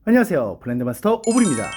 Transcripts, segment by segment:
안녕하세요, 블렌드마스터 오블입니다.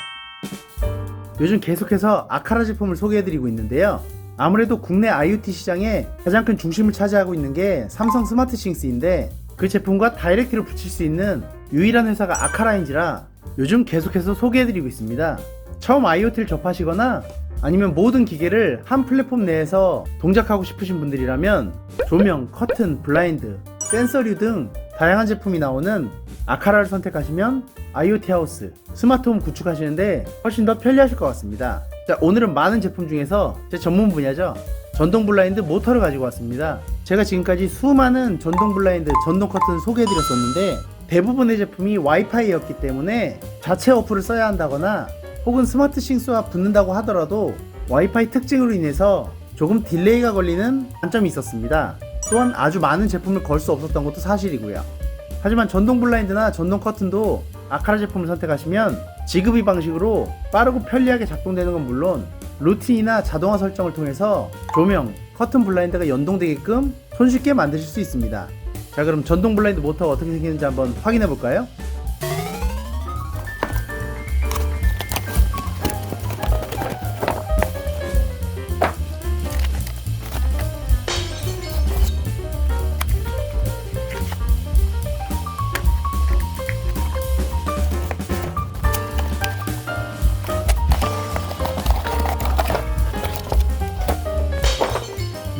요즘 계속해서 아카라 제품을 소개해드리고 있는데요, 아무래도 국내 IoT 시장에 가장 큰 중심을 차지하고 있는 게 삼성 스마트싱스인데, 그 제품과 다이렉트를 붙일 수 있는 유일한 회사가 아카라인지라 요즘 계속해서 소개해드리고 있습니다. 처음 IoT를 접하시거나 아니면 모든 기계를 한 플랫폼 내에서 동작하고 싶으신 분들이라면 조명, 커튼, 블라인드, 센서류 등 다양한 제품이 나오는 아카라를 선택하시면 IoT 하우스, 스마트홈 구축하시는데 훨씬 더 편리하실 것 같습니다. 자, 오늘은 많은 제품 중에서 제 전문 분야죠, 전동 블라인드 모터를 가지고 왔습니다. 제가 지금까지 수많은 전동 블라인드, 전동 커튼 소개해드렸었는데 대부분의 제품이 와이파이였기 때문에 자체 어플을 써야 한다거나 혹은 스마트 싱스와 붙는다고 하더라도 와이파이 특징으로 인해서 조금 딜레이가 걸리는 단점이 있었습니다. 또한 아주 많은 제품을 걸 수 없었던 것도 사실이고요. 하지만 전동 블라인드나 전동 커튼도 아카라 제품을 선택하시면 지급이 방식으로 빠르고 편리하게 작동되는 건 물론 루틴이나 자동화 설정을 통해서 조명, 커튼 블라인드가 연동되게끔 손쉽게 만드실 수 있습니다. 자, 그럼 전동 블라인드 모터가 어떻게 생기는지 한번 확인해 볼까요?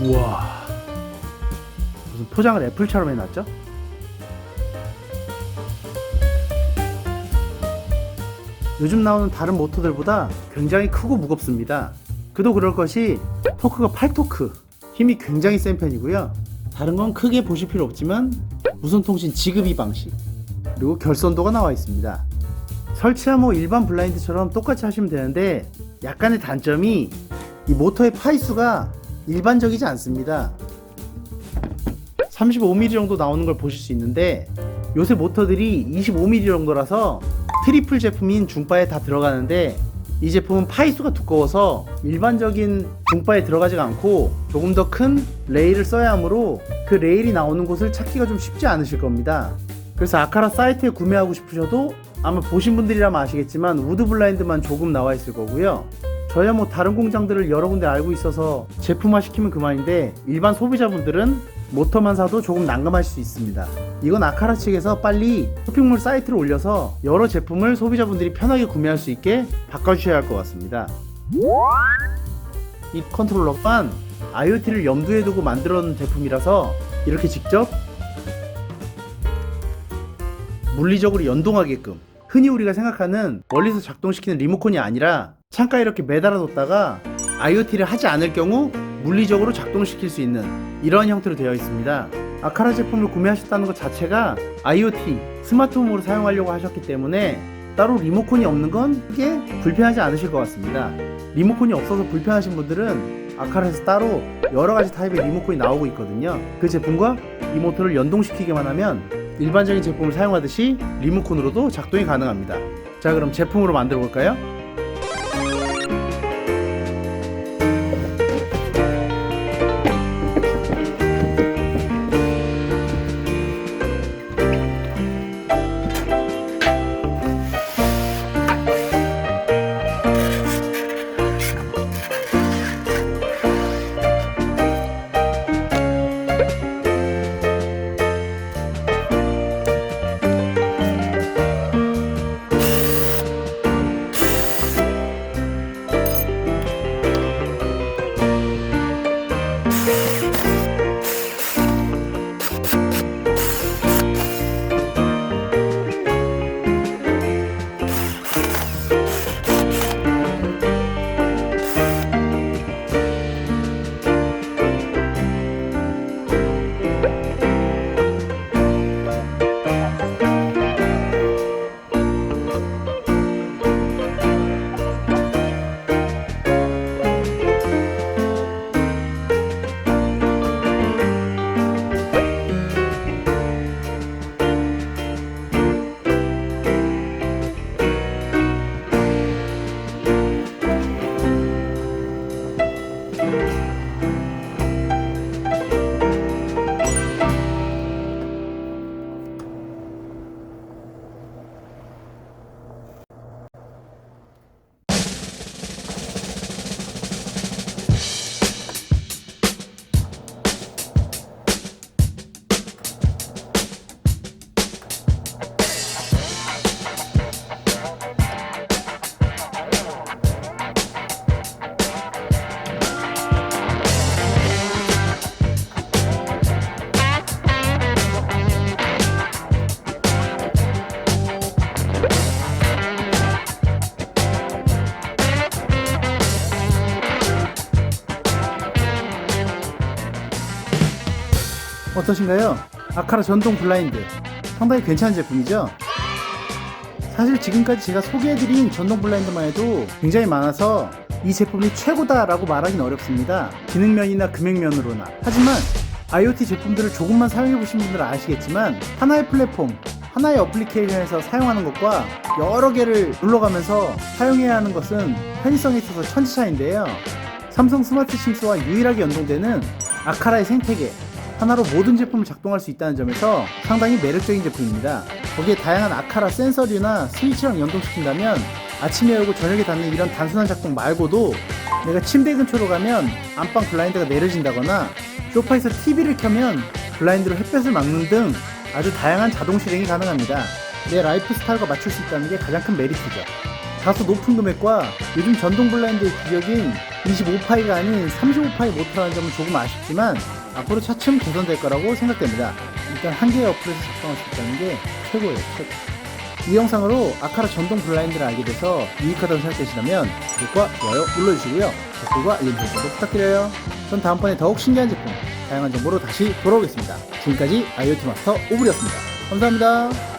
우와, 무슨 포장을 애플처럼 해놨죠? 요즘 나오는 다른 모터들보다 굉장히 크고 무겁습니다. 그도 그럴 것이 토크가 8토크, 힘이 굉장히 센 편이고요. 다른 건 크게 보실 필요 없지만 무선통신 지급이 방식, 그리고 결선도가 나와 있습니다. 설치야 뭐 일반 블라인드처럼 똑같이 하시면 되는데 약간의 단점이 이 모터의 파이수가 일반적이지 않습니다. 35mm 정도 나오는 걸 보실 수 있는데 요새 모터들이 25mm 정도라서 트리플 제품인 중바에 다 들어가는데 이 제품은 파이수가 두꺼워서 일반적인 중바에 들어가지가 않고 조금 더 큰 레일을 써야 하므로 그 레일이 나오는 곳을 찾기가 좀 쉽지 않으실 겁니다. 그래서 아카라 사이트에 구매하고 싶으셔도 아마 보신 분들이라면 아시겠지만 우드 블라인드만 조금 나와 있을 거고요. 저야 뭐 다른 공장들을 여러 군데 알고 있어서 제품화 시키면 그만인데 일반 소비자분들은 모터만 사도 조금 난감할 수 있습니다. 이건 아카라 측에서 빨리 쇼핑몰 사이트를 올려서 여러 제품을 소비자분들이 편하게 구매할 수 있게 바꿔주셔야 할 것 같습니다. 이 컨트롤러 또한 IoT를 염두에 두고 만들어 놓은 제품이라서 이렇게 직접 물리적으로 연동하게끔, 흔히 우리가 생각하는 멀리서 작동시키는 리모컨이 아니라 창가에 이렇게 매달아 뒀다가 IoT를 하지 않을 경우 물리적으로 작동시킬 수 있는 이러한 형태로 되어 있습니다. 아카라 제품을 구매하셨다는 것 자체가 IoT, 스마트홈으로 사용하려고 하셨기 때문에 따로 리모컨이 없는 건 크게 불편하지 않으실 것 같습니다. 리모컨이 없어서 불편하신 분들은 아카라에서 따로 여러가지 타입의 리모컨이 나오고 있거든요. 그 제품과 이 모터를 연동시키기만 하면 일반적인 제품을 사용하듯이 리모컨으로도 작동이 가능합니다. 자, 그럼 제품으로 만들어 볼까요? 어떠신가요? 아카라 전동 블라인드 상당히 괜찮은 제품이죠? 사실 지금까지 제가 소개해드린 전동 블라인드만 해도 굉장히 많아서 이 제품이 최고다라고 말하기는 어렵습니다. 기능면이나 금액면으로나. 하지만 IoT 제품들을 조금만 사용해보신 분들은 아시겠지만 하나의 플랫폼, 하나의 어플리케이션에서 사용하는 것과 여러 개를 눌러가면서 사용해야 하는 것은 편의성에 있어서 천지차인데요. 삼성 스마트싱스와 유일하게 연동되는 아카라의 생태계 하나로 모든 제품을 작동할 수 있다는 점에서 상당히 매력적인 제품입니다. 거기에 다양한 아카라 센서류나 스위치랑 연동시킨다면 아침에 열고 저녁에 닫는 이런 단순한 작동 말고도 내가 침대 근처로 가면 안방 블라인드가 내려진다거나 소파에서 TV를 켜면 블라인드로 햇볕을 막는 등 아주 다양한 자동 실행이 가능합니다. 내 라이프 스타일과 맞출 수 있다는 게 가장 큰 메리트죠. 다소 높은 금액과 요즘 전동 블라인드의 규격인 25파이가 아닌 35파이 모터라는 점은 조금 아쉽지만 앞으로 차츰 개선될 거라고 생각됩니다. 일단 한 개의 어플에서 작동할 수 있다는 게 최고예요, 최고. 이 영상으로 아카라 전동 블라인드를 알게 돼서 유익하다고 생각되시다면 구독과 좋아요 눌러주시고요. 댓글과 알림 설정도 부탁드려요. 전 다음번에 더욱 신기한 제품, 다양한 정보로 다시 돌아오겠습니다. 지금까지 IoT 마스터 오블이었습니다. 감사합니다.